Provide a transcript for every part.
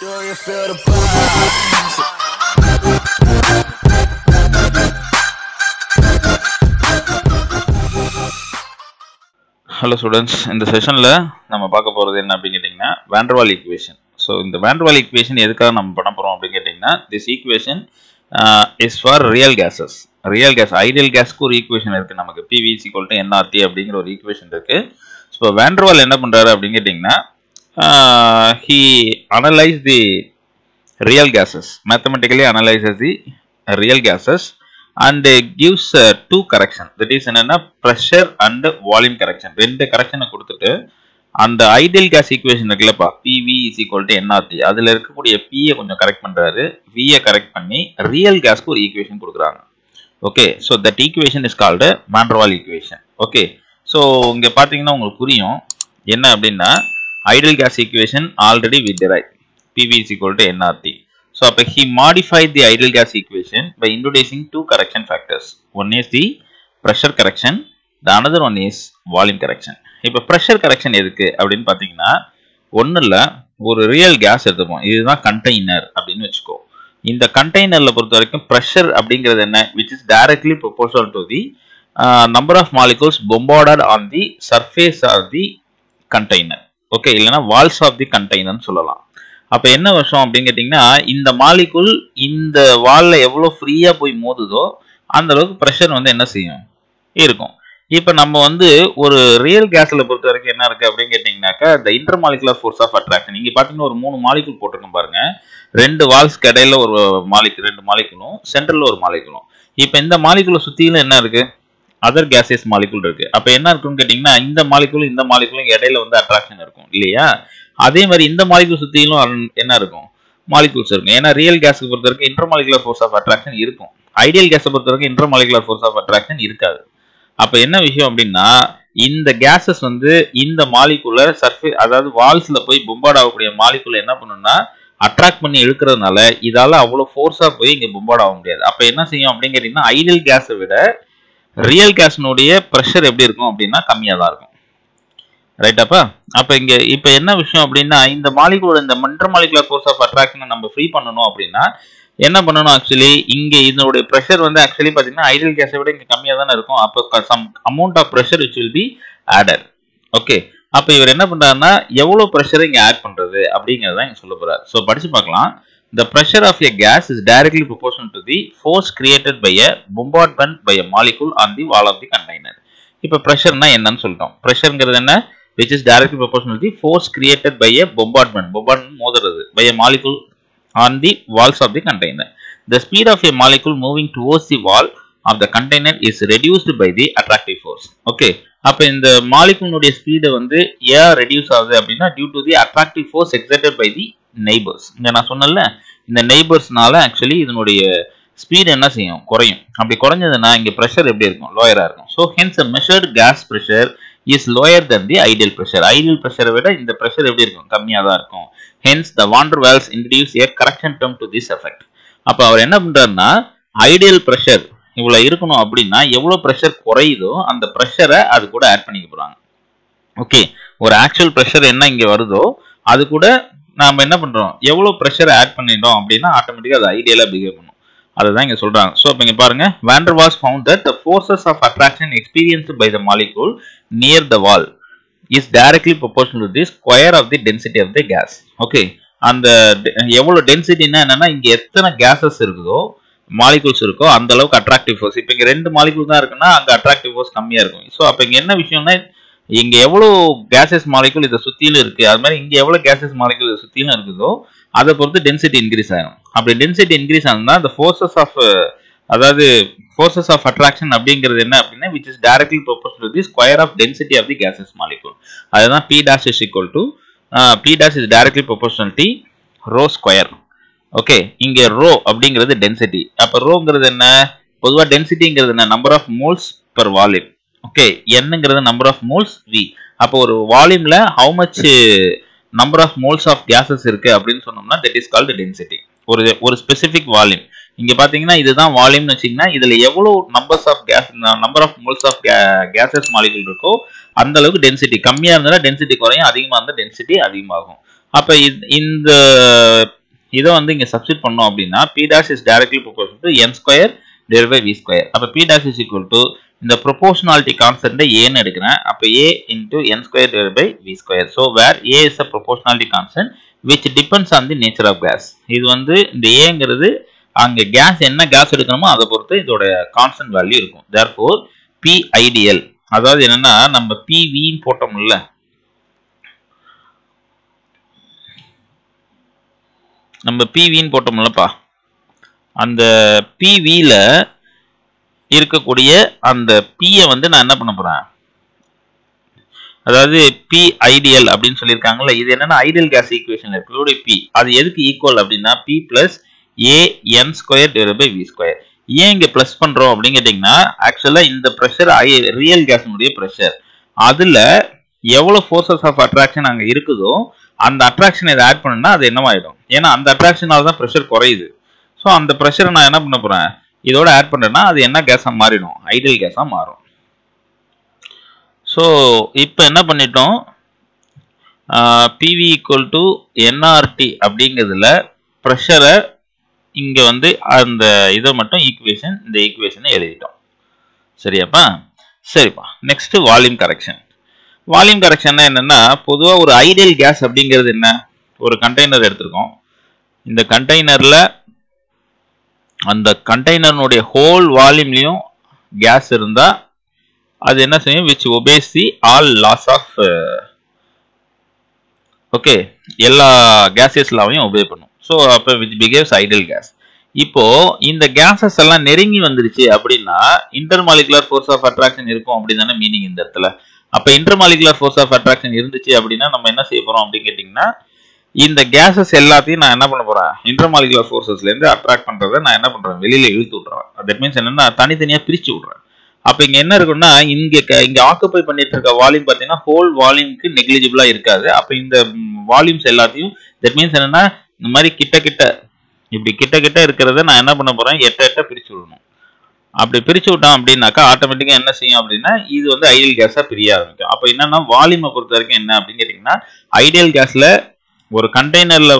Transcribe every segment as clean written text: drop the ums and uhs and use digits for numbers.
Do you feel the vibes? Hello students, இந்த செஷன்ல நம்ம பார்க்க போறது என்ன அப்படினு கேட்டிங்கனா van der Waals equation. So இந்த van der Waals equation எதுக்காக நம்ம பண்ண போறோம் அப்படினு கேட்டிங்கனா this equation is for real gases. Real gas, ideal gas க்கு ஒரு equation இருக்கு நமக்கு PV nRT அப்படிங்கிற ஒரு equation இருக்கு. So van der Waals என்ன பண்றாரு அப்படினு கேட்டிங்கனா he analyzed the real gases, mathematically analyzes the real gases and gives two correction, that is enna pressure and volume correction. ரெண்டு correction கொடுத்துட்டு அந்த ideal gas equation இருக்குல்லப்பா PV nRT அதுல இருக்கக்கூடிய P கொஞ்சம் கரெக்ட் பண்றாரு, V கரெக்ட் பண்ணி real gas க்கு ஒரு equation கொடுக்குறாங்க. Okay, so that equation is called van der Waals equation. Okay, so இங்க பாத்தீங்கன்னா உங்களுக்கு புரியும் என்ன அப்படின்னா ideal gas equation already we derived PV nRT. So he modified the ideal gas equation by introducing two correction factors. One is the pressure correction, the another one is volume correction. இப்போ pressure correction எதுக்கு அப்படின்னு பாத்தீங்கன்னா ஒண்ணு இல்ல, ஒரு real gas எடுத்துப்போம், இதுதான் container அப்படின்னு வச்சுக்கோ. இந்த கண்டெய்னர்ல பொறுத்த வரைக்கும் pressure அப்படிங்கிறது என்ன, which is directly proportional to the number of molecules bombarded on the surface of the container. Okay, இல்லனா walls of the container சொல்லலாம். அப்ப என்ன விஷயம் அப்படின்னு கேட்டிங்கன்னா இந்த மாலிகுல் இந்த வால்ல எவ்வளவு ஃப்ரீயா போய் மோதுதோ அந்த அளவுக்கு பிரஷர் வந்து என்ன செய்யும் இருக்கும். இப்போ நம்ம வந்து ஒரு ரியல் கேஸ்ல பொறுத்த வரைக்கும் என்ன இருக்கு அப்படின்னு கேட்டிங்கனாக்கா the intermolecular force of attraction. இங்க பாத்தீங்கன்னா ஒரு மூணு மாலிகுல் போட்டுருக்கோம் பாருங்க, ரெண்டு வால்ஸ்க்கு இடையில ஒரு மாலிகுல், ரெண்டு மாலிகுலும் சென்டர்ல ஒரு மாலிகுலும். இப்போ இந்த மாலிகுலை சுத்தியில என்ன இருக்கு, அதர் கேசஸ் மாலிகுல் இருக்கு. அப்ப என்ன இருக்குன்னு கேட்டிங்கன்னா இந்த மாலிகுலும் இந்த மாலிகுலும் இடையில வந்து அட்ராக்ஷன் இருக்கும் இல்லையா. அதே மாதிரி இந்த மாலிகுல் சுத்தியிலும் என்ன இருக்கும், மாலிகுல்ஸ் இருக்கும். ஏன்னா ரியல் கேஸ்க்கு பொறுத்த வரைக்கும் இன்டர்மாலிகுலர் ஃபோர்ஸ் ஆஃப் அட்ராக்ஷன் இருக்கும், ஐடியல் கேஸை பொறுத்த வரைக்கும் இன்டர்மாலிகுலர் ஃபோர்ஸ் ஆஃப் அட்ராக்ஷன் இருக்காது. அப்ப என்ன விஷயம் அப்படின்னா இந்த கேசஸ் வந்து இந்த மாலிகுல சர்ஃபேஸ், அதாவது வால்ஸ்ல போய் பொம்பார்ட் ஆகக்கூடிய மாலிகுல என்ன பண்ணும்னா அட்ராக்ட் பண்ணி இழுக்கிறதுனால இதால அவ்வளவு ஃபோர்ஸா போய் இங்க பொம்பார்ட் ஆக முடியாது. அப்ப என்ன செய்யும் அப்படின்னு கேட்டீங்கன்னா ஐடியல் கேஸை விட ரியல் கேஸ்னுடைய பிரஷர் எப்படி இருக்கும் அப்படின்னா கம்மியா தான் இருக்கும். ரைட்டாப்பா. அப்ப இங்க இப்ப என்ன விஷயம் அப்படின்னா இந்த மாலிகுலோட இந்த இன்டர்மாலிகுலர் ஃபோர்ஸ் ஆஃப் அட்ராக்ஷனை நம்ம ஃப்ரீ பண்ணணும் அப்படின்னா என்ன பண்ணணும், ஆக்சுவலி இங்க இதனுடைய பிரஷர் வந்து ஆக்சுவலி பாத்தீங்கன்னா ஐடியல் கேஸை விட இங்க கம்மியா தானே இருக்கும். அப்ப some amount of pressure which will be added. Okay, அப்ப இவர் என்ன பண்றாருன்னா எவ்வளவு பிரஷரை இங்க ஆட் பண்றது அப்படிங்கறத இங்க சொல்ல போறாரு. சோ படிச்சு பார்க்கலாம். The pressure of a gas is directly proportional to the force created by a bombardment by a molecule on the wall of the container. இப்ப பிரஷர்னா என்னன்னு சொல்லிட்டோம். பிரஷர்ங்கிறது என்ன, which is directly proportional to the force created by a bombardment மோதுறது by a molecule on the walls of the container. The speed of a molecule moving towards the wall of the container is reduced by the attractive force. Okay, அப்ப இந்த மாலிகுலுடைய speed வந்து ஏன் reduce ஆகுது அப்படின்னா due to the attractive force exerted by the neighbors. இங்க நான் சொன்னேன்ல இந்த நெய்பர்ஸ்னால ஆக்சுவலி இதனுடைய ஸ்பீட் என்ன செய்யும், குறையும். அப்படி குறைஞ்சதுன்னா இங்க பிரஷர் எப்படி இருக்கும், லோயரா இருக்கும். So hence a measured gas pressure is lower than the ideal pressure. Ideal pressure விட இந்த பிரஷர் எப்படி இருக்கும், கம்மியா தான் இருக்கும். Hence the van der Waals introduced a correction term to this effect. அப்ப அவர் என்ன பண்றாருன்னா ஐடியல் பிரஷர் இவ்வளவு இருக்கணும் அப்படின்னா எவ்வளவு பிரஷர் குறையுதோ அந்த பிரஷரை அது கூட ஆட் பண்ணிக்க போறாங்க. ஓகே, ஒரு ஆக்சுவல் பிரஷர் என்ன இங்க வருதோ அது கூட நாம என்ன பண்றோம், எவ்வளவு பிரஷர் ஆட் பண்ணிட்டோம் அப்படின்னா ஆட்டோமேட்டிக்கா அது ஐடியலா பிஹேவ் பண்ணும். அதுதான் இங்க சொல்றாங்க. சோ இப்ப இங்க பாருங்க, van der Waals found that the forces of attraction experienced by the molecule near the wall is directly proportional to the square of the density of the gas. Okay, அந்த எவ்வளவு டென்சிட்டினா என்னன்னா இங்க எத்தனை கேசஸ் இருக்குதோ molecules இருக்கோ அந்த அளவுக்கு attractive force. இப்போ இங்க ரெண்டு மாலிகுல் தான் இருக்குன்னா அங்க அட்ராக்டிவ் ஃபோர்ஸ் கம்மியா இருக்கும். சோ அப்ப இங்க என்ன விஷயம்னா இங்க எவ்வளவு கேசஸ் மாலிகுல் இதை சுத்திலும் இருக்கு, அது மாதிரி இங்க எவ்வளவு கேசஸ் மாலிகுல் இதை சுத்திலும் இருக்குதோ அதை பொறுத்து டென்சிட்டி இன்க்ரீஸ் ஆகும். அப்படி டென்சிட்டி இன்க்ரீஸ் ஆகுதுன்னா the forces of அதாவது forces of attraction அப்படிங்கிறது என்ன அப்படின்னா which is directly proportional to the square of density of the gaseous molecule. அதுதான் P dash is equal to P dash is directly proportional to rho square. Okay, இங்க rho அப்படிங்கிறது density. அப்ப ரோங்கிறது என்ன, பொதுவா டென்சிட்டிங்கிறது என்ன, number of moles per volume. Okay, என்னங்கிறது நம்பர் ஆஃப் மோல்ஸ் V. அப்போ ஒரு வால்யூம்ல how much number of moles of gases இருக்கு அப்படின்னு சொன்னோம்னா that is called density. ஒரு ஸ்பெசிபிக் வால்யூம். இங்க பாத்தீங்கன்னா இதுதான் வால்யூம்னு வச்சீங்கன்னா இதுல எவ்வளவு number of moles of gases molecule இருக்கோ அந்த அளவுக்கு டென்சிட்டி கம்மியா இருந்தா டென்சிட்டி குறையும், அதிகமா இருந்தா டென்சிட்டி அதிகமாகும். அப்ப இந்த இதை வந்து இங்க சப்ஸ்டிட் பண்ணோம் அப்படின்னா p dash is directly proportional to n square divided by v square. அப்ப p dash is equal to இந்த proportionality constant a ன்னு எடுக்கிறேன். அப்ப a into n square divided by v square. So where a is a proportionality constant which depends on the nature of gas. இது வந்து இந்த aங்கிறது அங்க case என்ன case எடுக்கணுமோ அதை பொறுத்து இதோட கான்ஸ்டன்ட் வேல்யூ இருக்கும். therefore p ideal அதாவது என்னன்னா நம்ம pv ன்னு போட்டோம்ல, நம்ம pv ன்னு போட்டோம்லப்பா, அந்த pv ல இருக்கக்கூடிய அந்த p வந்து நான் என்ன பண்ண போறேன், அதாவது p ideal அப்படின்னு சொல்லியிருக்காங்கல்ல, இது என்னன்னா ஐடியல் கேஸ் ஈக்குவேஷன்ல இருக்கக்கூடிய p, அது எதுக்கு ஈக்குவல் அப்படின்னா p plus a n square divided by v square. ஏன் இங்க பிளஸ் பண்றோம் அப்படின்னு கேட்டீங்கன்னா, ஆக்சுவலா இந்த பிரஷர் ரியல் கேஸ்னுடைய பிரஷர், அதுல எவ்வளவு ஃபோர்சஸ் ஆஃப் அட்ராக்ஷன் அங்க இருக்குதோ அந்த அட்ராக்ஷன் இதை ஆட் பண்ணா அது என்னவாயிடும், ஏன்னா அந்த அட்ராக்ஷனால தான் பிரஷர் குறையுது. ஸோ அந்த பிரஷரை நான் என்ன பண்ண போறேன், இதோட ஆட் பண்றேன்னா அது என்ன கேஸா மாறிடும், ஐடியல் கேஸா மாறும். ஸோ இப்போ என்ன பண்ணிட்டோம், PV equal to nRT அப்படிங்கிறதுல ப்ரெஷரை இங்க வந்து அந்த இதை மட்டும் ஈக்குவேஷன், இந்த ஈக்குவேஷனை எழுதிட்டோம். சரியாப்பா? சரிப்பா. Next volume correction. Volume correction என்னன்னா, பொதுவா ஒரு ஐடியல் கேஸ் அப்படிங்கிறது என்ன, ஒரு கண்டெய்னர் எடுத்திருக்கோம், இந்த கண்டெய்னர்ல அந்த கண்டெய்னருடைய ஹோல் வால்யூம்லயும் கேஸ் இருந்தா அது என்ன செய்யும், which obeys the all laws of okay, எல்லா கேஸஸ் லாவையும் ஒபே பண்ணும். ஸோ அப்போ which behaves ideal gas. இப்போ இந்த கேஸஸ் எல்லாம் நெருங்கி வந்துருச்சு அப்படின்னா இன்டர்மாலிகுலர் ஃபோர்ஸ் ஆஃப் அட்ராக்ஷன் இருக்கும் அப்படின்னு தானே மீனிங் இந்த இடத்துல. அப்போ இன்டர்மாலிகுலர் ஃபோர்ஸ் ஆஃப் அட்ராக்ஷன் இருந்துச்சு அப்படின்னா நம்ம என்ன செய்ய போறோம் அப்படின்னு கேட்டிங்கன்னா, இந்த கேஸஸ் எல்லாத்தையும் நான் என்ன பண்ண போறேன், இன்டர்மாலிகுலர் ஃபோர்ஸஸ்ல இருந்து அட்ராக்ட் பண்றதை நான் என்ன பண்றேன், வெளியில இழுத்து விட்டுறேன். தட் மீன்ஸ் என்னன்னா தனித்தனியா பிரிச்சு விடுறேன். அப்ப இங்க என்ன இருக்குன்னா, இங்க ஆக்குபை பண்ணிட்டு இருக்க வால்யூம் பாத்தீங்கன்னா ஹோல் வால்யூம்க்கு நெக்லிஜிபிளா இருக்காது. அப்ப இந்த வால்யூம்ஸ் எல்லாத்தையும் தட் மீன்ஸ் என்னன்னா இந்த மாதிரி கிட்ட இப்படி கிட்ட இருக்கிறத நான் என்ன பண்ண போறேன், எட்ட பிரிச்சு விடணும். அப்படி பிரிச்சு விட்டோம் அப்படின்னாக்கா ஆட்டோமேட்டிக்கா என்ன செய்யும் அப்படின்னா இது வந்து ஐடியல் கேஸா பிரிய ஆரம்பிக்கும். அப்ப என்னன்னா வால்யூமை பொறுத்த வரைக்கும் என்ன அப்படின்னு கேட்டீங்கன்னா, ஐடியல் கேஸ்ல ஒரு கண்டெய்னர்ல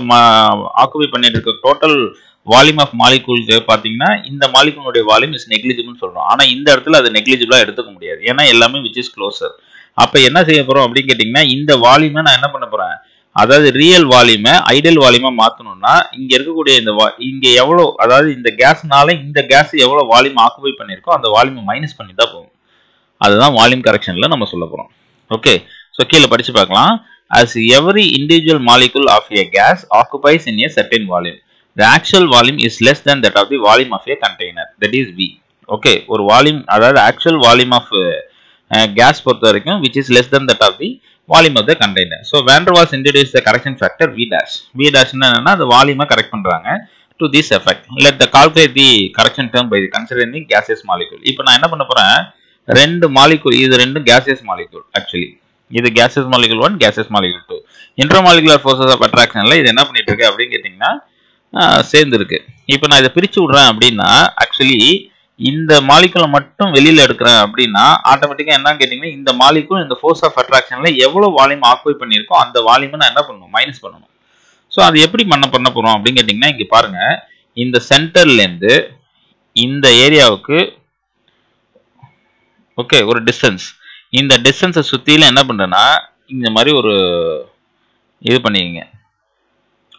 ஆக்குபை பண்ணிட்டு இருக்க டோட்டல் வால்யூம் ஆஃப் மாலிகூல்ஸ் பாத்தீங்கன்னா இந்த மாலிகூலுடைய வால்யூம் இஸ் நெக்லிஜிபிள்னு சொல்றோம். ஆனா இந்த இடத்துல அது நெக்லிஜிபிளா எடுத்துக்க முடியாது, ஏன்னா எல்லாமே விச் இஸ் க்ளோசர். அப்ப என்ன செய்ய போறோம் அப்படின்னு கேட்டீங்கன்னா, இந்த வால்யூமை நான் என்ன பண்ண போறேன், அதாவது ரியல் வால்யூமை ஐடியல் வால்யூமா மாத்தணும்னா இங்க இருக்கக்கூடிய இந்த இங்க எவ்வளவு, அதாவது இந்த கேஸ்னால இந்த கேஸ் எவ்வளவு வால்யூம் ஆக்குபை பண்ணிருக்கோ அந்த வால்யூமை மைனஸ் பண்ணி தான் போகும். அதுதான் வால்யூம் கரெக்ஷன்ல நம்ம சொல்ல போறோம். ஓகே, ஸோ கீழே படிச்சு பார்க்கலாம். As every individual molecule of a gas occupies in a certain volume, the actual volume is less than that of the volume of a container, that is V. Okay, ஒரு volume அதாவது actual volume of gas பொறுத்த வரைக்கும் which is less than that of the volume of the container. So van der Waals introduced the correction factor V dash. V dash என்னன்னா அந்த வால்யூமை correct பண்றாங்க. To this effect, let the calculate the correction term by considering the gaseous molecule. இப்போ நான் என்ன பண்ண போறேன், ரெண்டு மாலிகூல், இது ரெண்டு gaseous molecule actually. இது gaseous molecule 1, gaseous molecule 2. Intermolecular forces of attractionல இது என்ன பண்ணிட்டு இருக்கு அப்படின்னு கேட்டீங்கன்னா சேர்ந்து இருக்கு. இப்போ நான் இதை பிரிச்சு விடுறேன் அப்படின்னா ஆக்சுவலி இந்த மாலிகூலை மட்டும் வெளியில எடுக்கிறேன் அப்படின்னா ஆட்டோமேட்டிக்கா என்ன கேட்டீங்கன்னா இந்த மாலிகூல் இந்த ஃபோர்ஸ் ஆஃப் அட்ராக்ஷன்ல எவ்வளவு வால்யூம் ஆக்குபை பண்ணியிருக்கோ அந்த வால்யூமை நான் என்ன பண்ணணும், மைனஸ் பண்ணணும். ஸோ அது எப்படி பண்ண போறோம் அப்படின்னு கேட்டீங்கன்னா, இங்க பாருங்க, இந்த சென்டர்ல இருந்து இந்த ஏரியாவுக்கு ஓகே ஒரு டிஸ்டன்ஸ், இந்த டிஸ்டன்ஸை சுத்தியில என்ன பண்றேன்னா இந்த மாதிரி ஒரு இது பண்ணிக்கங்க,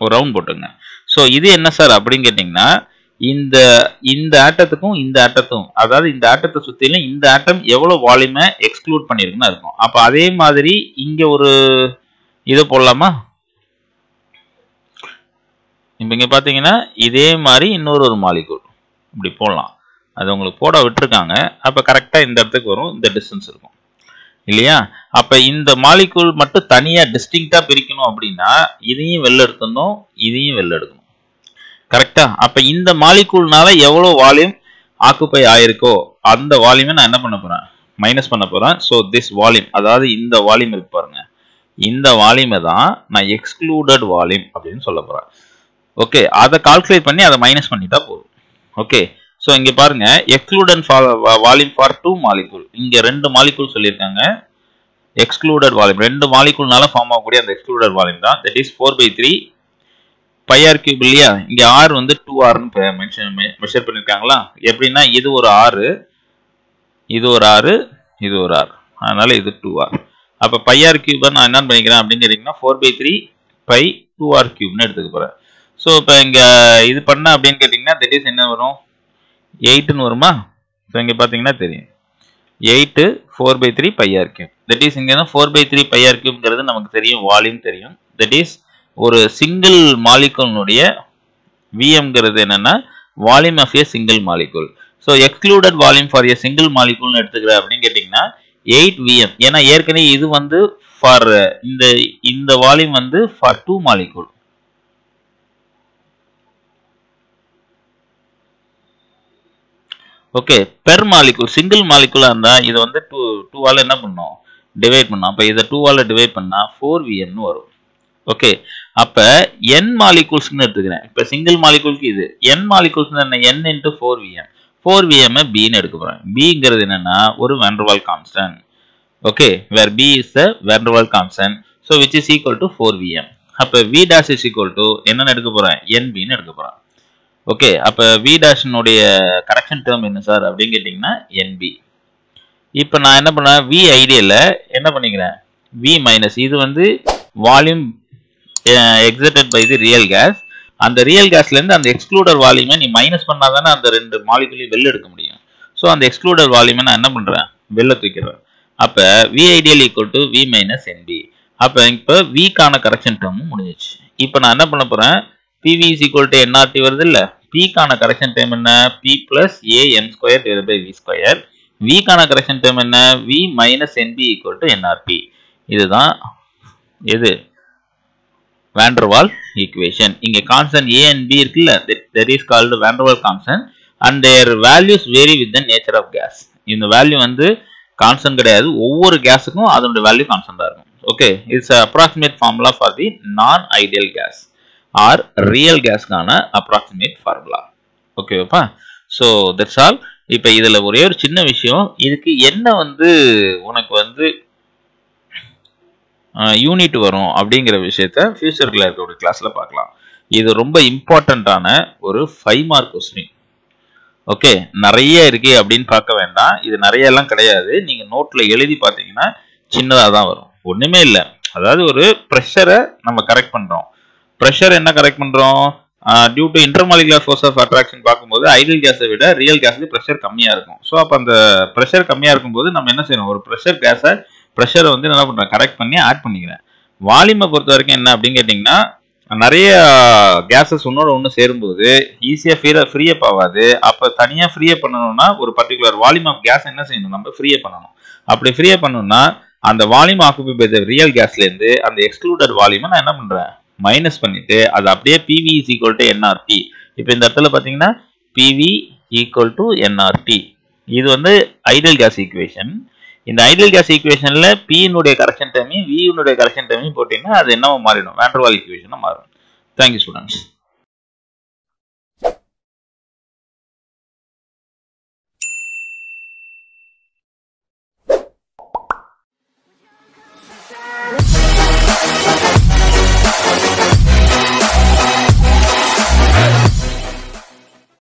ஒரு ரவுண்ட் போட்டுங்க. ஸோ இது என்ன சார் அப்படின்னு கேட்டீங்கன்னா, இந்த ஆட்டத்துக்கும் இந்த ஆட்டத்துக்கும், அதாவது இந்த ஆட்டத்தை சுத்திலும் இந்த ஆட்டம் எவ்வளவு வால்யூமை எக்ஸ்க்ளூட் பண்ணிருக்குன்னு இருக்கும். அப்ப அதே மாதிரி இங்க ஒரு இதை போடலாமா, இப்ப இங்க பாத்தீங்கன்னா இதே மாதிரி இன்னொரு மாலிகூல் இப்படி போடலாம். அது உங்களுக்கு போட விட்டுருக்காங்க. அப்ப கரெக்டா இந்த இடத்துக்கு வரும், இந்த டிஸ்டன்ஸ் இருக்கும் இல்லையா. அப்ப இந்த மாலிகூல் மட்டும் தனியா டிஸ்டிங்டா பிரிக்கணும் அப்படின்னா இதையும் வெளில எடுக்கணும், இதையும் வெளில எடுக்கணும். கரெக்டா? அப்ப இந்த மாலிகூல்னால எவ்வளவு வால்யூம் ஆக்குபை ஆயிருக்கோ அந்த வால்யூமை நான் என்ன பண்ண போறேன், மைனஸ் பண்ண போறேன். ஸோ திஸ் வால்யூம், அதாவது இந்த வால்யூம் இருக்கு பாருங்க, இந்த வால்யூமை தான் நான் எக்ஸ்க்ளூடட் வால்யூம் அப்படின்னு சொல்ல போறேன். ஓகே, அதை கால்குலேட் பண்ணி அதை மைனஸ் பண்ணிட்டா போதும். ஓகே, ஸோ இங்க பாருங்க, எக்ஸ்க்ளூடட் வால்யூம் ஃபார் 2 மாலிகூல், இங்க 2 மாலிகூல் சொல்லியிருக்காங்க. எக்ஸ்க்ளூடட் வால்யூம், ரெண்டு மாலிகுல்னால ஃபார்ம் ஆகக்கூடிய அந்த எக்ஸ்க்ளூடட் வால்யூம் தான். That is 4/3 pi r cube இல்லையா? இங்க r வந்து 2r ன்னு மெஷர் பண்ணிருக்காங்களா? எப்படின்னா இது ஒரு r, இது ஒரு r, இது ஒரு r, அதனால இது 2r. அப்ப pi r cube நான் என்ன பண்ணிக்கிறேன் அப்படின்னு கேட்டீங்கன்னா 4/3 pi 2r cube ன்னு எடுத்துக்க போறேன். ஸோ இப்போ இங்க இது பண்ண அப்படின்னு கேட்டீங்கன்னா தட் இஸ் என்ன வரும்? 8ன்னு வருமா? ஸோ இங்க பாத்தீங்கன்னா தெரியும் 8 4/3 pi r cube. That is இங்க 4/3 pi r cubeங்கிறது நமக்கு தெரியும், வால்யூம் தெரியும். தட் இஸ் ஒரு சிங்கிள் மாலிகுலுடைய Vmங்கிறது என்னன்னா volume of a single molecule. So excluded volume for a single மாலிகுல்னு எடுத்துக்கிற அப்படின்னு கேட்டீங்கன்னா 8 Vm. ஏன்னா ஏற்கனவே இது வந்து ஃபார் இந்த வால்யூம் வந்து for 2 molecule. Okay, per molecule single மாலிகுலா இருந்தா இது வந்து 2 ஆல என்ன பண்ணோம்? டிவைட் பண்ணோம். அப்ப இதை 2 ஆல டிவைட் பண்ணா 4Vm ன்னு வரும். ஓகே, அப்ப n மாலிகுல்ஸ்னு எடுத்துக்கிறேன். இப்ப சிங்கிள் மாலிகுலுக்கு இது n மாலிகுல்ஸ் என்ன? n into 4Vm. 4Vm b ன்னு எடுக்க போறேன். bங்கிறது என்னன்னா ஒரு van der Waals constant. Okay, where b is the van der Waals constant, so which is equal to 4Vm. அப்ப v dash is equal to என்னன்னு எடுக்க போறேன்? nb ன்னு எடுக்க போறேன். ஓகே, அப்ப v dash னுடைய கரெக்ஷன் டேர்ம் என்ன சார் அப்படின்னு கேட்டீங்கன்னா nb. இப்ப நான் என்ன பண்ணேன்? v ஐடியல்ல என்ன பண்ணிக்கிறேன்? v மைனஸ் இது வந்து volume exerted by the real gas. அந்த ரியல் கேஸ்ல இருந்து அந்த எக்ஸ்க்ளூடட் வால்யூமை நீ மைனஸ் பண்ணாதானே அந்த ரெண்டு மாலிகுலையும் வெளில எடுக்க முடியும். ஸோ அந்த எக்ஸ்க்ளூடட் வால்யூமை நான் என்ன பண்றேன்? வெளில தூக்கிறேன். அப்ப v ideal equal to v minus nb. அப்ப இப்போ v கான கரெக்ஷன் டேர்மும் முடிஞ்சிச்சு. இப்போ நான் என்ன பண்ண போறேன்? pv is equal to nRT வருது இல்ல? p கான கரெக்ஷன் டேர்ம் என்ன? p plus a n square divided by v square. v கான கரெக்ஷன் டேர்ம் என்ன? v minus nb equal to nRT. இதுதான் எது? van der Waals equation. இங்க constant a and b இருக்குல்ல, that is called van der Waals constant and their values vary with the nature of gas. இந்த value வந்து constant கிடையாது, ஒவ்வொரு கேஸுக்கும் அதோட value கான்ஸ்டன்டா இருக்கும். Okay, it's approximate formula for the non ideal gas or real gas கான approximate formula. ஓகேப்பா? so that's all. இப்போ இதுல ஒரே ஒரு சின்ன விஷயம், இதுக்கு என்ன வந்து உனக்கு வந்து யூனிட் வரும் அப்படிங்கிற விஷயத்த ஃபியூச்சர்ல இருக்கக்கூடிய கிளாஸ்ல பார்க்கலாம். இது ரொம்ப இம்பார்ட்டன்டான ஒரு 5 மார்க் கொஸ்டின். ஓகே, நிறைய இருக்கு அப்படின்னு பார்க்க வேண்டாம், இது நிறைய எல்லாம் கிடையாது. நீங்க நோட்ல எழுதி பார்த்தீங்கன்னா சின்னதா தான் வரும், ஒண்ணுமே இல்லை. அதாவது ஒரு ப்ரெஷரை நம்ம கரெக்ட் பண்றோம். ப்ரெஷர் என்ன கரெக்ட் பண்றோம்? Due to intermolecular force of attraction பார்க்கும்போது ஐடியல் கேஸை விட ரியல் கேஸுக்கு ப்ரெஷர் கம்மியா இருக்கும். ஸோ அப்போ அந்த ப்ரெஷர் கம்மியா இருக்கும்போது நம்ம என்ன செய்யணும்? ஒரு ப்ரெஷரை வந்து என்ன பண்றேன்? கரெக்ட் பண்ணி ஆட் பண்ணிக்கிறேன். வால்யூமை பொறுத்த வரைக்கும் என்ன அப்படின்னு கேட்டீங்கன்னா, நிறைய கேஸஸ் ஒன்னோட ஒன்று சேரும்போது ஈஸியா ஃப்ரீ அப் ஆகாது. அப்போ தனியா ஃப்ரீ அப் பண்ணணும்னா ஒரு பர்டிகுலர் வால்யூம் ஆஃப் கேஸ் என்ன செய்யணும்? நம்ம ஃப்ரீ அப் பண்ணணும். அப்படி ஃப்ரீ அப் பண்ணணும்னா அந்த volume occupy by the real கேஸ்ல இருந்து அந்த எக்ஸ்க்ளூடட் வால்யூமை நான் என்ன பண்றேன்? மைனஸ் பண்ணிட்டு அது அப்படியே pv is equal to nRT. இப்போ இந்த இடத்துல பாத்தீங்கன்னா pv equal to nRT. இது வந்து ஐடியல் கேஸ் ஈக்குவேஷன். இந்த ஐடியல் கேஸ் ஈக்குவேஷன்ல p னுடைய கரெக்ஷன் டேர்மையும் v னுடைய கரெக்ஷன் டேர்மையும் போட்டீங்கன்னா அது என்னவா மாறிடும்? van der Waals ஈக்குவேஷனா மாறும். Thank you students.